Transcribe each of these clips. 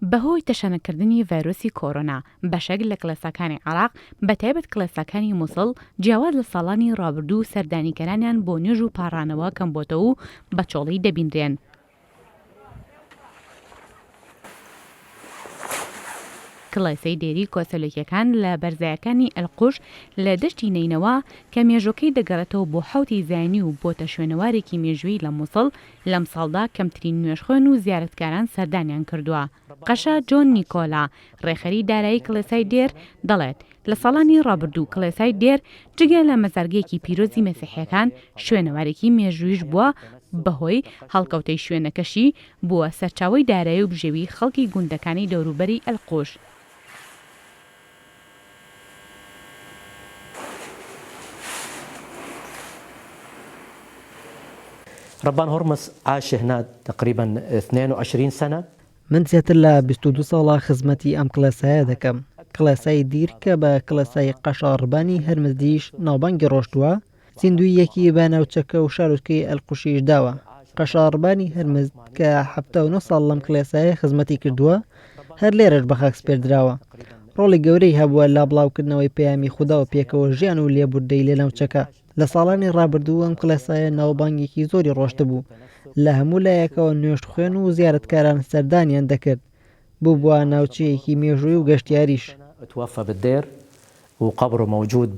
بەهۆی تەشەنەکردنی ڤایرۆسی کۆرۆنا بەشێک لە کڵێساکانی عێراق بەتایبەت کڵێساکانی مووسڵ جیاواز لە ساڵانی ڕابردوو سەردانیکەرانیان بۆ نوێژ و پاڕانەوە کەمبۆتەوە و بەچۆڵی دەبینرێن. کڵێسەی دێری کۆسەلۆکیەکان لە بەرزایەکانی ئەلقوش لە دەشتی نینەوە کە مێژوەکەی دەگەڕێتەوە بۆ حوتی زایانی و بۆتە شوێنەوارێکی مێژووی لە مووسڵ لەم ساڵدا کەمترین نوێژخۆن و زیارەتکاران سەردانیان کردووە. قەشا جۆن نیکۆلا ڕێخەری دارایی کڵێسای دێر دەڵێت لە ساڵانی ڕابردوو کڵێسای دێر جگە لە مەزارگەیەکی پیرۆزی مەسیحیەکان شوێنەوارێکی مێژوویش بووە بەهۆی هەڵکەوتەی شوێنەکەشی بووە سەرچاوەی دارایی و بژێوی خەڵکی گوندەکانی دەوروبەری ئەلقوش. ربان هرمز عاش هنا تقريبا 22 سنة. من زیاتر لە 22 ساڵە خزمەتی ئەم کڵێسایە دەکەم. کڵێسای دیر کە بە کڵێسای قەشاربانی هەرمزدیش ناوبانگی ڕۆشتووە، زیندوویەکی بە ناوچەکە و شارۆچکەی ئەلقوشیش داوە. قەشاربانی هەرمزد کە 79 ساڵ لەم کڵێسایە خزمەتی کردووە، هەر لێرەش بە خاک سپێردراوە. ڕۆڵی گەورەی هەبووە لە بڵاوکردنەوەی پەیامی خودا و پێکەوە ژیان و لێبوردەی لە ناوچەکە. لە ساڵانی ڕابردوو ئەم کڵێسایە ناوبانگێکی زۆری ڕۆشتە بوو. لە هەموو لایەکەوە نوێژ خوێن و زیارەتکاران سەردانیان دەکرد. بووە ناوچەیەکی مێژووی و گەشتیاریش. توفى بالدير وقبره موجود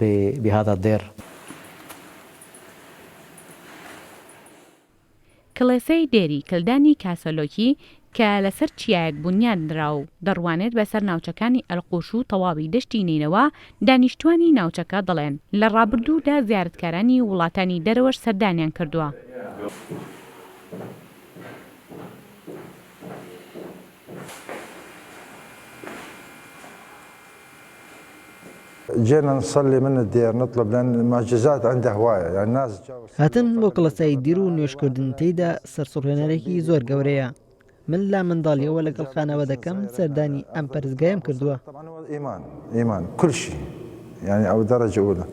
بهذا الدير. کڵێسەی دێری کلدانی کاسەلۆکی کە لەسەر چیایەک بنیادنرا و دەڕوانێت بەسەر ناوچەکانی ئەلقوش و تەواوی دەشتی نینەوە، دانیشتوانی ناوچەکە دەڵێن لە ڕابردوودا زیارەتکارانی وڵاتانی دەرەوەش سەردانیان کردووە. جينا نصلي من الدير نطلب لان المعجزات عنده هوايه يعني الناس هاتن بۆ کڵەسای دیر و نوێشکردن تێیدا سەرسوڕهێنەرێکی زۆر گەورەیە. من لا منداڵیەوە لەگەڵ خانەوە دەکەم سەردانی ئەم پەرستگایم کردووە. طبعا هو ايمان كل شيء يعني او درجه اولى.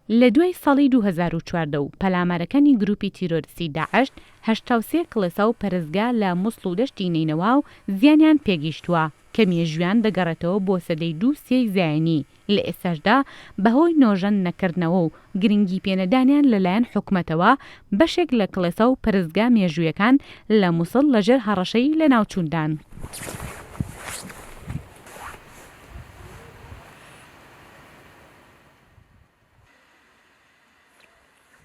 لە دوای ساڵی 2014 و پەلامارەکانی گروپی تیرۆریستی داعش 83 کڵێسا و پەرستگا لە مووسڵ و دەشتی نینەوە و زیانیان پێگەیشتووە کە مێژویان دەگەڕێتەوە بۆ سەدەی 2 زایانی. لە ئێستاشدا بەهۆی نۆژەن نەکردنەوە و گرنگی پێنەدانیان لەلایەن حکومەتەوە بەشێک لە کڵێسا و پەرستگا مێژوویەکان لە مووسڵ لەژێر هەڕەشەی لە ناوچووندان.